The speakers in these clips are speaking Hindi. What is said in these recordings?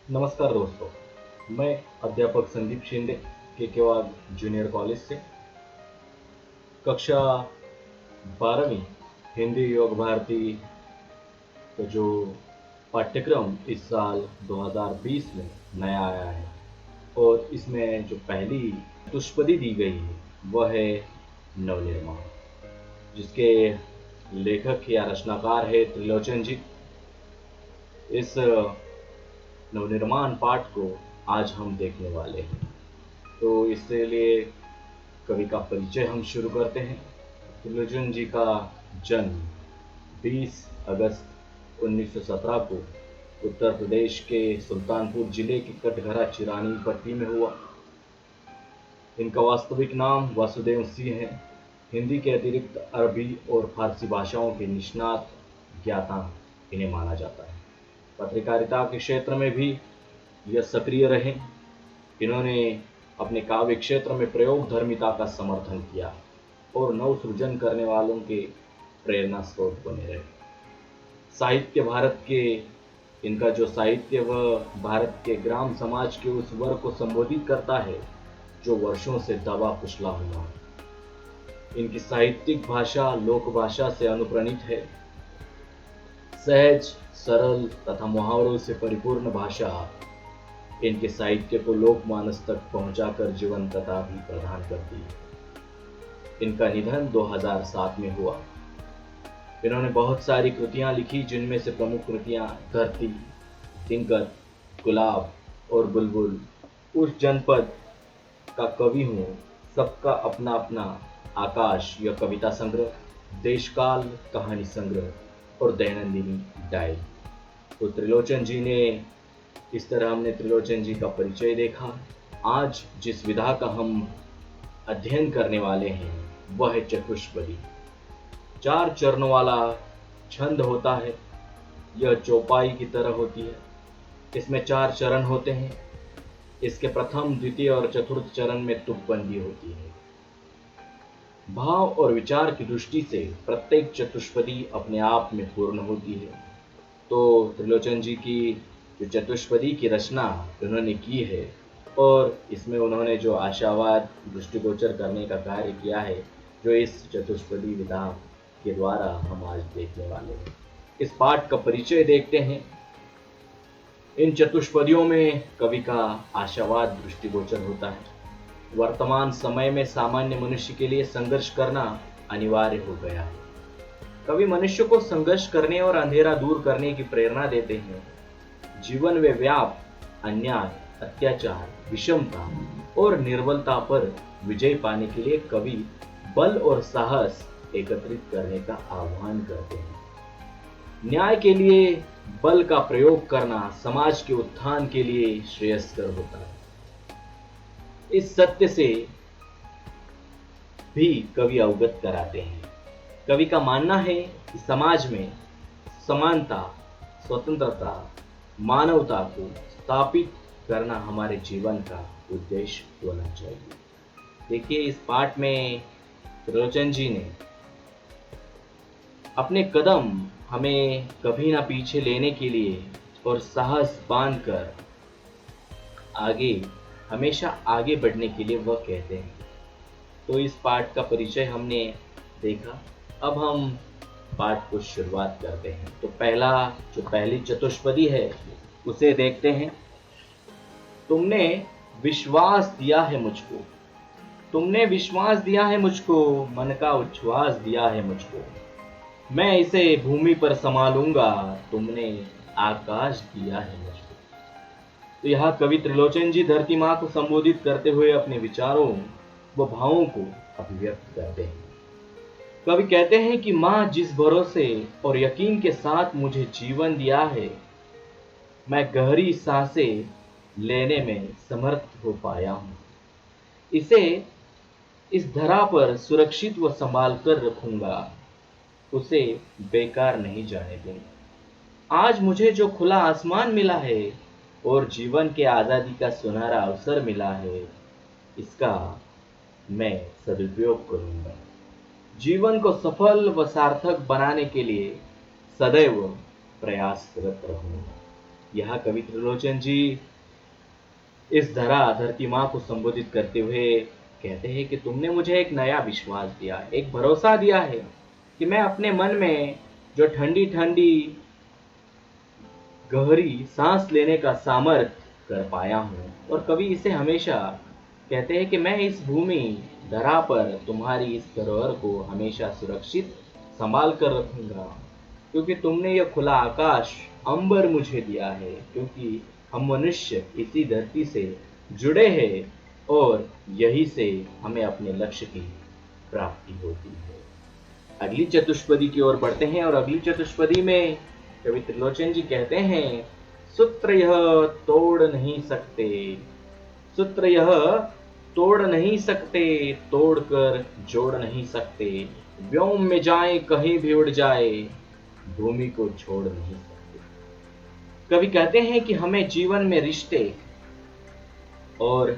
नमस्कार दोस्तों, मैं अध्यापक संदीप शिंदे केकेवाग जूनियर कॉलेज से कक्षा 12वीं हिंदी योग भारती का जो पाठ्यक्रम इस साल 2020 में नया आया है और इसमें जो पहली चतुष्पदी दी गई है वह है नवनिर्माण, जिसके लेखक या रचनाकार है त्रिलोचन जी। इस नवनिर्माण पाठ को आज हम देखने वाले हैं, तो इसके लिए कवि का परिचय हम शुरू करते हैं। त्रिलोचन जी का जन्म 20 अगस्त 1917 को उत्तर प्रदेश के सुल्तानपुर जिले के कटघरा चिरानी पट्टी में हुआ। इनका वास्तविक नाम वासुदेव सिंह है। हिंदी के अतिरिक्त अरबी और फारसी भाषाओं के निष्णात ज्ञाता इन्हें माना जाता है। पत्रकारिता के क्षेत्र में भी यह सक्रिय रहे। इन्होंने अपने काव्य क्षेत्र में प्रयोग धर्मिता का समर्थन किया और नव सृजन करने वालों के प्रेरणा स्रोत बने रहे। साहित्य भारत के इनका जो साहित्य वह भारत के ग्राम समाज के उस वर्ग को संबोधित करता है जो वर्षों से दबा कुचला हुआ है। इनकी साहित्यिक भाषा लोक भाषा से अनुप्राणित है। सहज, सरल तथा मुहावरों से परिपूर्ण भाषा इनके साहित्य को लोकमानस तक पहुंचाकर जीवंतता भी प्रदान करती है। इनका निधन 2007 में हुआ। इन्होंने बहुत सारी कृतियां लिखी, जिनमें से प्रमुख कृतियां धरती, तिनकर, गुलाब और बुलबुल, उस जनपद का कवि हूँ, सबका अपना अपना, आकाश यह कविता संग्रह, देशकाल कहानी संग्रह और दैनंदिनी डायरी। तो त्रिलोचन जी ने इस तरह हमने त्रिलोचन जी का परिचय देखा। आज जिस विधा का हम अध्ययन करने वाले हैं वह है चतुष्पदी। 4 चरणों वाला छंद होता है। यह चौपाई की तरह होती है। इसमें 4 चरण होते हैं। इसके प्रथम, द्वितीय और चतुर्थ चरण में तुकबंदी होती है। भाव और विचार की दृष्टि से प्रत्येक चतुष्पदी अपने आप में पूर्ण होती है। तो त्रिलोचन जी की जो चतुष्पदी की रचना उन्होंने की है और इसमें उन्होंने जो आशावाद दृष्टिगोचर करने का कार्य किया है, जो इस चतुष्पदी विधा के द्वारा हम आज देखने वाले हैं। इस पाठ का परिचय देखते हैं। इन चतुष्पदियों में कवि का आशावाद दृष्टिगोचर होता है। वर्तमान समय में सामान्य मनुष्य के लिए संघर्ष करना अनिवार्य हो गया है। कवि मनुष्य को संघर्ष करने और अंधेरा दूर करने की प्रेरणा देते हैं। जीवन में व्याप्त अन्याय, अत्याचार, विषमता और निर्बलता पर विजय पाने के लिए कवि बल और साहस एकत्रित करने का आह्वान करते हैं। न्याय के लिए बल का प्रयोग करना समाज के उत्थान के लिए श्रेयस्कर होता है। इस सत्य से भी कवि अवगत कराते हैं। कवि का मानना है कि समाज में समानता, स्वतंत्रता, मानवता को स्थापित करना हमारे जीवन का उद्देश्य होना चाहिए। देखिए, इस पाठ में त्रिलोचन जी ने अपने कदम हमें कभी ना पीछे लेने के लिए और साहस बांधकर हमेशा आगे बढ़ने के लिए वह कहते हैं। तो इस पाठ का परिचय हमने देखा। अब हम पाठ को शुरुआत करते हैं। तो पहली चतुष्पदी है उसे देखते हैं। तुमने विश्वास दिया है मुझको, तुमने विश्वास दिया है मुझको, मन का उच्छ्वास दिया है मुझको, मैं इसे भूमि पर संभालूंगा, तुमने आकाश दिया है मुझको। तो यहाँ कवि त्रिलोचन जी धरती माँ को संबोधित करते हुए अपने विचारों व भावों को अभिव्यक्त करते हैं। कवि कहते हैं कि माँ जिस भरोसे और यकीन के साथ मुझे जीवन दिया है, मैं गहरी सांसें लेने में समर्थ हो पाया हूँ। इसे इस धरा पर सुरक्षित व संभाल कर रखूंगा, उसे बेकार नहीं जाने दूंगा। आज मुझे जो खुला आसमान मिला है और जीवन के आज़ादी का सुनहरा अवसर मिला है, इसका मैं सदुपयोग करूंगा। जीवन को सफल व सार्थक बनाने के लिए सदैव प्रयासरत रहूंगा। यह कवि त्रिलोचन जी इस धरती माँ को संबोधित करते हुए कहते हैं कि तुमने मुझे एक नया विश्वास दिया, एक भरोसा दिया है कि मैं अपने मन में जो ठंडी ठंडी गहरी सांस लेने का सामर्थ्य कर पाया हूँ। और कवि इसे हमेशा कहते हैं कि मैं इस भूमि धरा पर तुम्हारी इस धरोहर को हमेशा सुरक्षित संभाल कर रखूंगा, क्योंकि तुमने यह खुला आकाश अंबर मुझे दिया है, क्योंकि हम मनुष्य इसी धरती से जुड़े हैं और यही से हमें अपने लक्ष्य की प्राप्ति होती है। अगली चतुष्पदी की ओर बढ़ते हैं और अगली चतुष्पदी में कवि त्रिलोचन जी कहते हैं, सूत्र यह तोड़ नहीं सकते, सूत्र यह तोड़ नहीं सकते, तोड़कर जोड़ नहीं सकते, व्योम में जाए कहीं भी उड़ जाए, भूमि को छोड़ नहीं सकते। कवि कहते हैं कि हमें जीवन में रिश्ते और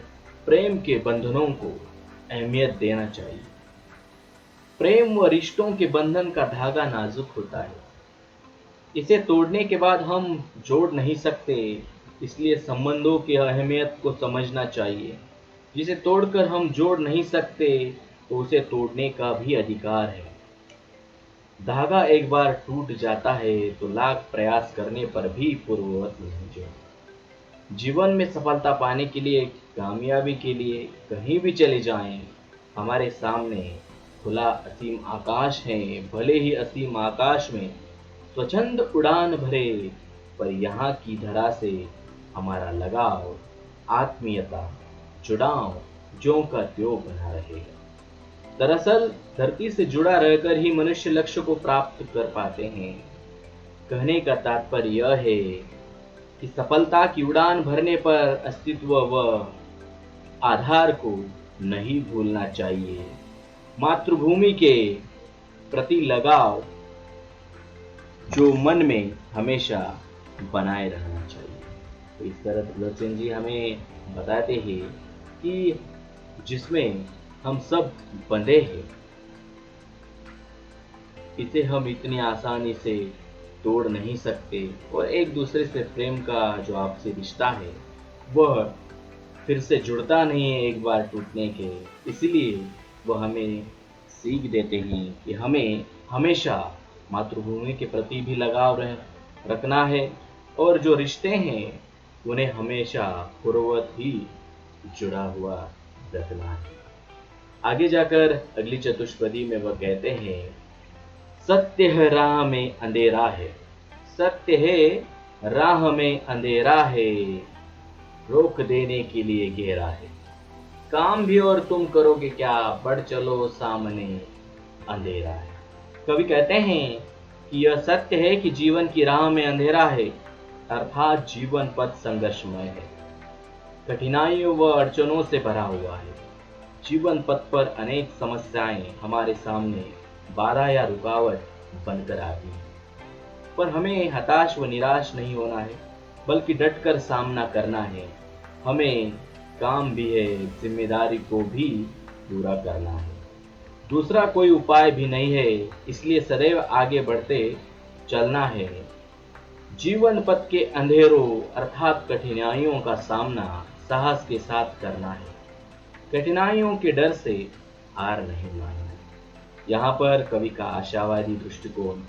प्रेम के बंधनों को अहमियत देना चाहिए। प्रेम व रिश्तों के बंधन का धागा नाजुक होता है, इसे तोड़ने के बाद हम जोड़ नहीं सकते, इसलिए संबंधों की अहमियत को समझना चाहिए। जिसे तोड़कर हम जोड़ नहीं सकते तो उसे तोड़ने का भी अधिकार है। धागा एक बार टूट जाता है तो लाख प्रयास करने पर भी पूर्ववत नहीं जोड़ता। जीवन में सफलता पाने के लिए, कामयाबी के लिए कहीं भी चले जाएं, हमारे सामने खुला असीम आकाश है। भले ही असीम आकाश में स्वच्छंद उड़ान भरे, पर यहाँ की धरा से हमारा लगाव, आत्मीयता, जुड़ाव ज्यों का त्यों बना रहेगा। दरअसल धरती से जुड़ा रहकर ही मनुष्य लक्ष्य को प्राप्त कर पाते हैं। कहने का तात्पर्य यह है कि सफलता की उड़ान भरने पर अस्तित्व व आधार को नहीं भूलना चाहिए। मातृभूमि के प्रति लगाव जो मन में हमेशा बनाए रहना चाहिए। तो इस तरह त्रिलोचन जी हमें बताते हैं कि जिसमें हम सब बंधे हैं, इसे हम इतनी आसानी से तोड़ नहीं सकते, और एक दूसरे से प्रेम का जो आपसी रिश्ता है वह फिर से जुड़ता नहीं है एक बार टूटने के। इसलिए वह हमें सीख देते हैं कि हमें हमेशा मातृभूमि के प्रति भी लगाव रखना है, और जो रिश्ते हैं उन्हें हमेशा पूर्ववत ही जुड़ा हुआ रखना है। आगे जाकर अगली चतुष्पदी में वह कहते हैं, सत्य है राह में अंधेरा है, सत्य है राह में अंधेरा है, रोक देने के लिए घेरा है, काम भी और तुम करोगे क्या, बढ़ चलो सामने अंधेरा है। कवि कहते हैं कि यह सत्य है कि जीवन की राह में अंधेरा है, अर्थात जीवन पथ संघर्षमय है, कठिनाइयों व अड़चनों से भरा हुआ है। जीवन पथ पर अनेक समस्याएं हमारे सामने बाधा या रुकावट बनकर आती हैं, पर हमें हताश व निराश नहीं होना है, बल्कि डटकर सामना करना है। हमें काम भी है, जिम्मेदारी को भी पूरा करना है, दूसरा कोई उपाय भी नहीं है, इसलिए सदैव आगे बढ़ते चलना है। जीवन पथ के अंधेरों अर्थात कठिनाइयों का सामना साहस के साथ करना है, कठिनाइयों के डर से हार नहीं मानना। यहाँ पर कवि का आशावादी दृष्टिकोण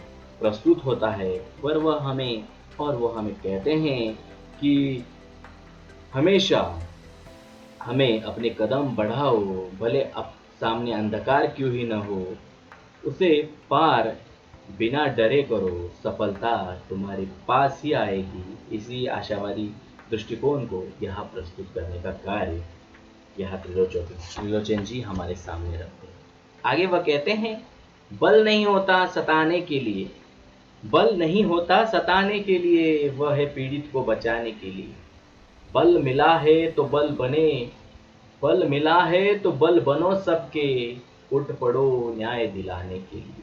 प्रस्तुत होता है, पर वह हमें कहते हैं कि हमेशा हमें अपने कदम बढ़ाओ, भले अब सामने अंधकार क्यों ही न हो, उसे पार बिना डरे करो, सफलता तुम्हारे पास ही आएगी। इसी आशावादी दृष्टिकोण को यहाँ प्रस्तुत करने का कार्य यह त्रिलोचन जी हमारे सामने रखते हैं। आगे वह कहते हैं, बल नहीं होता सताने के लिए, बल नहीं होता सताने के लिए, वह है पीड़ित को बचाने के लिए। बल मिला है तो बल बने, बल मिला है तो बल बनो सबके, उठ पड़ो न्याय दिलाने के लिए।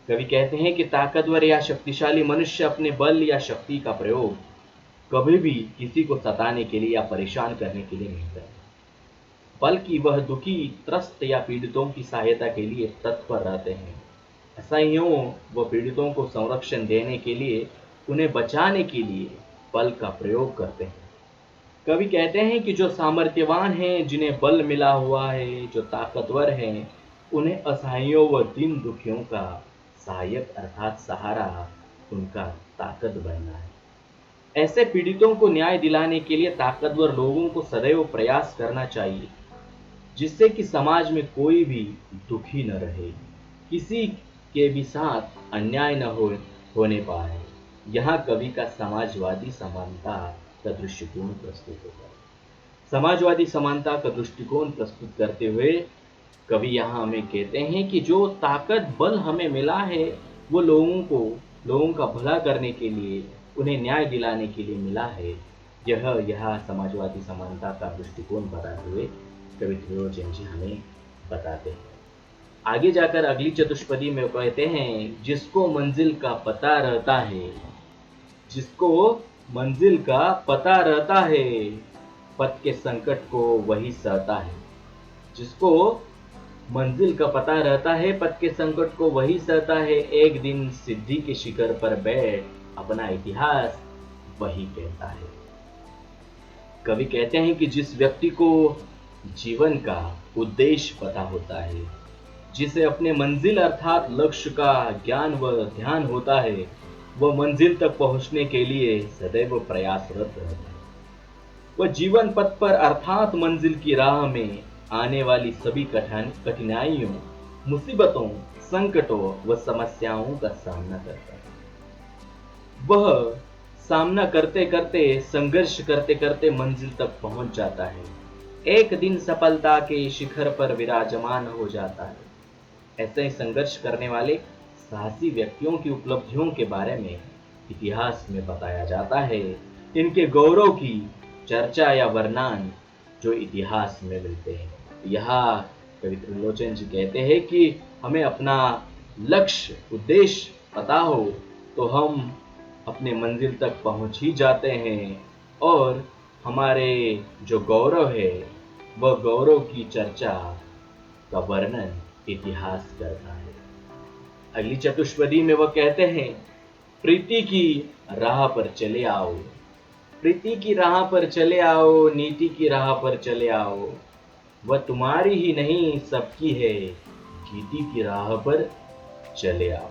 कवि कहते हैं कि ताकतवर या शक्तिशाली मनुष्य अपने बल या शक्ति का प्रयोग कभी भी किसी को सताने के लिए या परेशान करने के लिए नहीं करता, बल्कि वह दुखी, त्रस्त या पीड़ितों की सहायता के लिए तत्पर रहते हैं। ऐसा ही हो, वह पीड़ितों को संरक्षण देने के लिए, उन्हें बचाने के लिए बल का प्रयोग करते हैं। कवि कहते हैं कि जो सामर्थ्यवान हैं, जिन्हें बल मिला हुआ है, जो ताकतवर हैं, उन्हें असहायों व दीन दुखियों का सहायक अर्थात सहारा उनका ताकत बनना है। ऐसे पीड़ितों को न्याय दिलाने के लिए ताकतवर लोगों को सदैव प्रयास करना चाहिए, जिससे कि समाज में कोई भी दुखी न रहे, किसी के भी साथ अन्याय न होने पाए। यहाँ कवि का समाजवादी समानता का दृष्टिकोण प्रस्तुत होता है। समाजवादी समानता का दृष्टिकोण प्रस्तुत करते हुए कवि यहाँ हमें कहते हैं कि जो ताकत बल हमें मिला है वो लोगों का भला करने के लिए, उन्हें न्याय दिलाने के लिए मिला है। यह समाजवादी समानता का दृष्टिकोण बताते हुए कवि त्रिलोचन जी हमें बताते हैं। आगे जाकर अगली चतुष्पदी में कहते हैं, जिसको मंजिल का पता रहता है, जिसको मंजिल का पता रहता है, पथ के संकट को वही सहता है। जिसको मंजिल का पता रहता है, पथ के संकट को वही सहता है। एक दिन सिद्धि के शिखर पर बैठ अपना इतिहास वही कहता है। कवि कहते हैं कि जिस व्यक्ति को जीवन का उद्देश्य पता होता है, जिसे अपने मंजिल अर्थात लक्ष्य का ज्ञान व ध्यान होता है, वह मंजिल तक पहुंचने के लिए सदैव प्रयासरत रहता है। वह जीवन पथ पर अर्थात मंजिल की राह में आने वाली सभी कठिनाइयों, मुसीबतों, संकटों व समस्याओं का सामना करता है। वह सामना करते करते, संघर्ष करते करते मंजिल तक पहुंच जाता है। एक दिन सफलता के शिखर पर विराजमान हो जाता है। ऐसे ही संघर्ष करने वाले साहसी व्यक्तियों की उपलब्धियों के बारे में इतिहास में बताया जाता है। इनके गौरव की चर्चा या वर्णन जो इतिहास में मिलते हैं। यहाँ कवि त्रिलोचन जी कहते हैं कि हमें अपना लक्ष्य, उद्देश्य पता हो तो हम अपने मंजिल तक पहुंच ही जाते हैं, और हमारे जो गौरव है वह गौरव की चर्चा का वर्णन इतिहास करता है। अगली चतुष्पदी में वह कहते हैं, प्रीति की राह पर चले आओ, प्रीति की राह पर चले आओ, नीति की राह पर चले आओ, वह तुम्हारी ही नहीं सबकी है, गीति की राह पर चले आओ।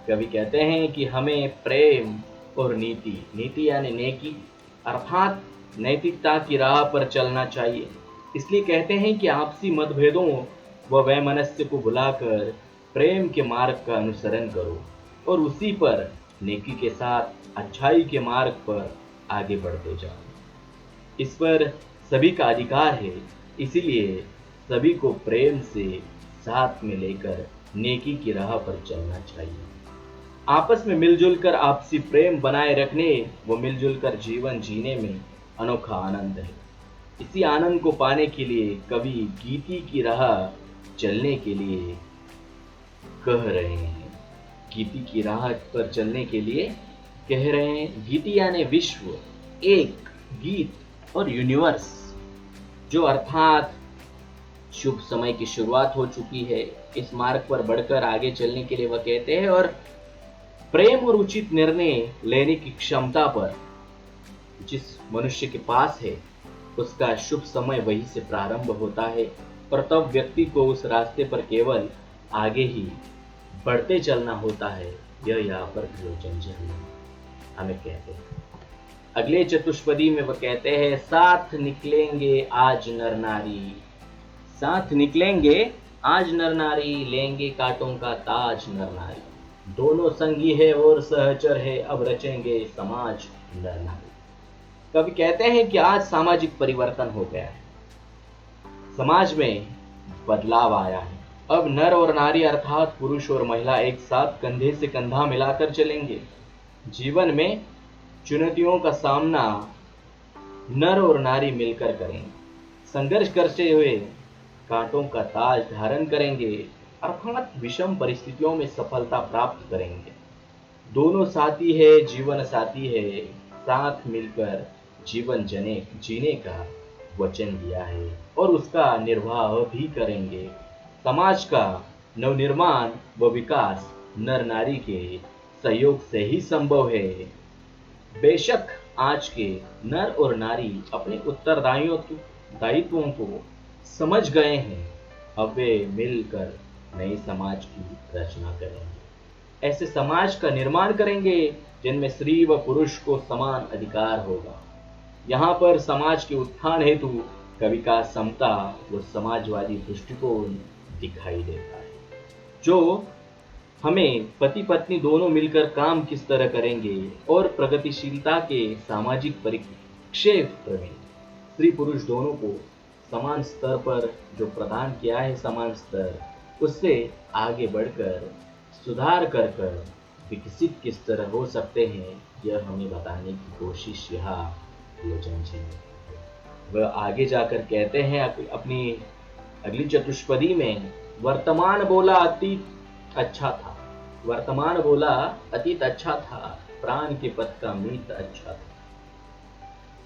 कवि कहते हैं कि हमें प्रेम और नीति यानी नेकी अर्थात नैतिकता की राह पर चलना चाहिए। इसलिए कहते हैं कि आपसी मतभेदों व वैमनस्य को भुलाकर प्रेम के मार्ग का अनुसरण करो और उसी पर नेकी के साथ अच्छाई के मार्ग पर आगे बढ़ते जाओ। इस पर सभी का अधिकार है, इसीलिए सभी को प्रेम से साथ में लेकर नेकी की राह पर चलना चाहिए। आपस में मिलजुल कर आपसी प्रेम बनाए रखने व मिलजुल कर जीवन जीने में अनोखा आनंद है। इसी आनंद को पाने के लिए कवि गीति की राह चलने के लिए कह रहे हैं। गीति की राह पर चलने के लिए कह रहे हैं। गीति यानी विश्व, एक, गीत और यूनिवर्स, जो अर्थात शुभ समय की शुरुआत हो चुकी है। इस मार्ग पर बढ़कर आगे चलने के लिए वह कहते हैं, और प्रेम और उचित निर्णय लेने की क्षमता पर जिस मनुष्य के पास है उसका शुभ समय वहीं से प्रारंभ होता है, पर तब व्यक्ति को उस रास्ते पर केवल आगे ही बढ़ते चलना होता है। यह यहाँ पर त्रिलोचन जी हमें कहते हैं। अगले चतुष्पदी में वह कहते हैं, साथ निकलेंगे आज नर नारी, साथ निकलेंगे आज नर नारी, लेंगे कांटों का ताज नर नारी, दोनों संगी है और सहचर है, अब रचेंगे समाज नर नारी। कवि कहते हैं कि आज सामाजिक परिवर्तन हो गया है, समाज में बदलाव आया है। अब नर और नारी अर्थात पुरुष और महिला एक साथ कंधे से कंधा मिलाकर चलेंगे। जीवन में चुनौतियों का सामना नर और नारी मिलकर करेंगे, संघर्ष करते हुए कांटों का ताज धारण करेंगे, अर्थात विषम परिस्थितियों में सफलता प्राप्त करेंगे। दोनों साथी है, जीवन साथी है, साथ मिलकर जीवन जीने का वचन दिया है और उसका निर्वाह भी करेंगे। समाज का नवनिर्माण व विकास नर नारी के सहयोग से ही संभव है। बेशक आज के नर और नारी अपने दायित्वों को समझ गए हैं। अब वे मिलकर नए समाज की रचना करेंगे। ऐसे समाज का निर्माण करेंगे जिनमें स्त्री व पुरुष को समान अधिकार होगा। यहाँ पर समाज के उत्थान हेतु कवि का समता व समाजवादी दृष्टिकोण दिखाई देता है, जो हमें पति पत्नी दोनों मिलकर काम किस तरह करेंगे और प्रगतिशीलता के सामाजिक परिप्रेक्ष्य में स्त्री पुरुष दोनों को समान स्तर पर जो प्रदान किया है समान स्तर, उससे आगे बढ़कर सुधार कर विकसित किस तरह हो सकते हैं, यह हमें बताने की कोशिश यहाँ लोचन जी ने। वह आगे जाकर कहते हैं अपनी अगली चतुष्पदी में, वर्तमान बोला अतीत अच्छा था, वर्तमान बोला अतीत अच्छा था, प्राण के पथ का मीत अच्छा था।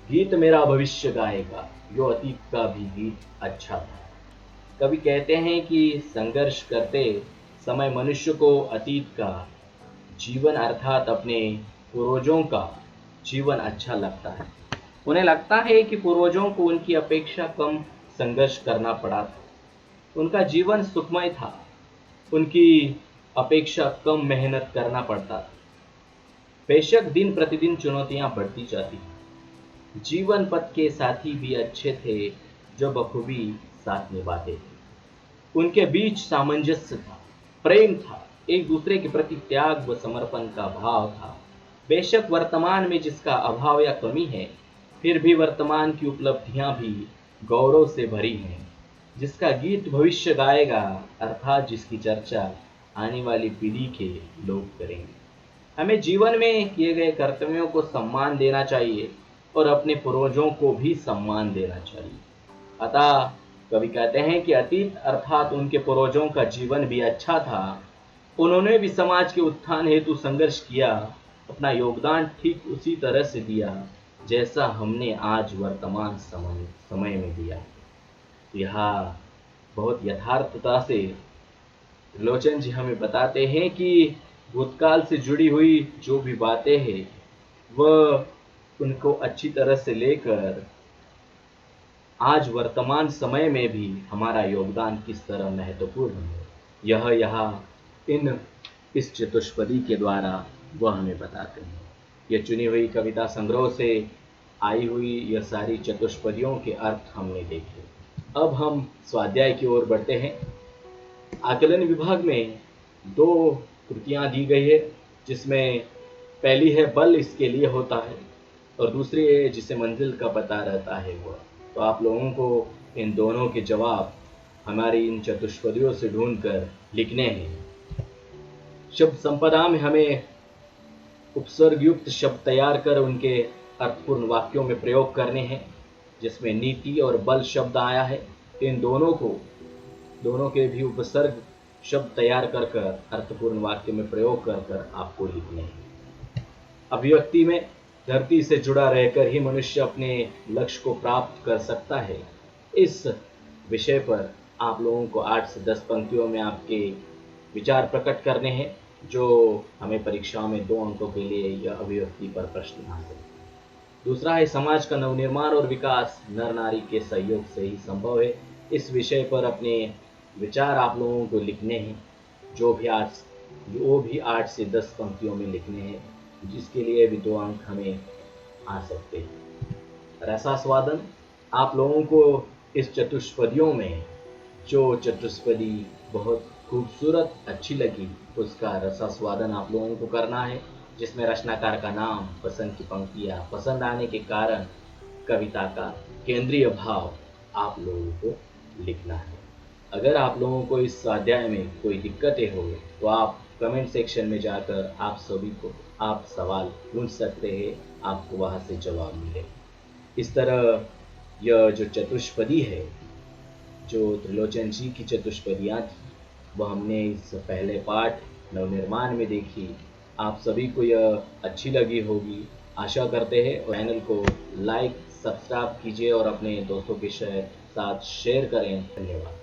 गीत मेरा भविष्य गाएगा, यो अतीत का भी गीत अच्छा था। कवि कहते हैं कि संघर्ष करते समय मनुष्य को अतीत का जीवन अर्थात अपने पूर्वजों का जीवन अच्छा लगता है। उन्हें लगता है कि पूर्वजों को उनकी अपेक्षा कम संघर्ष करना पड़ा था, उनका जीवन सुखमय था, उनकी अपेक्षा कम मेहनत करना पड़ता था। बेशक दिन प्रतिदिन चुनौतियां बढ़ती जाती, जीवन पथ के साथी भी अच्छे थे जो बखूबी साथ निभाते थे। उनके बीच सामंजस्य था, प्रेम था, एक दूसरे के प्रति त्याग व समर्पण का भाव था। बेशक वर्तमान में जिसका अभाव या कमी है, फिर भी वर्तमान की उपलब्धियां भी गौरव से भरी हैं। जिसका गीत भविष्य गाएगा अर्थात जिसकी चर्चा आने वाली पीढ़ी के लोग करेंगे। हमें जीवन में किए गए कर्तव्यों को सम्मान देना चाहिए और अपने पूर्वजों को भी सम्मान देना चाहिए। अतः कवि कहते हैं कि अतीत अर्थात उनके पूर्वजों का जीवन भी अच्छा था, उन्होंने भी समाज के उत्थान हेतु संघर्ष किया, अपना योगदान ठीक उसी तरह से दिया जैसा हमने आज वर्तमान समय में दिया। यहाँ बहुत यथार्थता से लोचन जी हमें बताते हैं कि भूतकाल से जुड़ी हुई जो भी बातें हैं वह उनको अच्छी तरह से लेकर आज वर्तमान समय में भी हमारा योगदान किस तरह महत्वपूर्ण है, यह यहाँ इस चतुष्पदी के द्वारा वह हमें बताते हैं। यह चुनी हुई कविता संग्रह से आई हुई यह सारी चतुष्पदियों के अर्थ हमने देखे। अब हम स्वाध्याय की ओर बढ़ते हैं। आकलन विभाग में 2 कृतियां दी गई है, जिसमें पहली है बल इसके लिए होता है और दूसरी है जिसे मंजिल का पता रहता है वह। तो आप लोगों को इन दोनों के जवाब हमारी इन चतुष्पदियों से ढूंढकर लिखने हैं। शब्द संपदा में हमें उपसर्गयुक्त शब्द तैयार कर उनके अर्थपूर्ण वाक्यों में प्रयोग करने हैं, जिसमें नीति और बल शब्द आया है। इन दोनों के भी उपसर्ग शब्द तैयार कर अर्थपूर्ण वाक्य में प्रयोग कर आपको लिखने हैं। अभिव्यक्ति में धरती से जुड़ा रहकर ही मनुष्य अपने लक्ष्य को प्राप्त कर सकता है। इस विषय पर आप लोगों को 8 से 10 पंक्तियों में आपके विचार प्रकट करने हैं, जो हमें परीक्षाओं में 2 अंकों के लिए यह अभिव्यक्ति पर प्रश्न हासिल। दूसरा है समाज का नवनिर्माण और विकास नर नारी के सहयोग से ही संभव है। इस विषय पर अपने विचार आप लोगों को लिखने हैं, जो भी 8 से 10 पंक्तियों में लिखने हैं, जिसके लिए भी 2 अंक हमें आ सकते हैं। रसास्वादन, आप लोगों को इस चतुष्पदियों में जो चतुष्पदी बहुत खूबसूरत अच्छी लगी उसका रसास्वादन आप लोगों को करना है, जिसमें रचनाकार का नाम, पसंद की पंक्तियाँ, पसंद आने के कारण, कविता का केंद्रीय भाव आप लोगों को लिखना है। अगर आप लोगों को इस स्वाध्याय में कोई दिक्कतें हो तो आप कमेंट सेक्शन में जाकर आप सवाल पूछ सकते हैं, आपको वहाँ से जवाब मिले। इस तरह यह जो चतुष्पदी है, जो त्रिलोचन जी की चतुष्पदियाँ थी, वह हमने इस पहले पाठ नवनिर्माण में देखी। आप सभी को यह अच्छी लगी होगी, आशा करते हैं। चैनल को लाइक सब्सक्राइब कीजिए और अपने दोस्तों के साथ शेयर करें। धन्यवाद।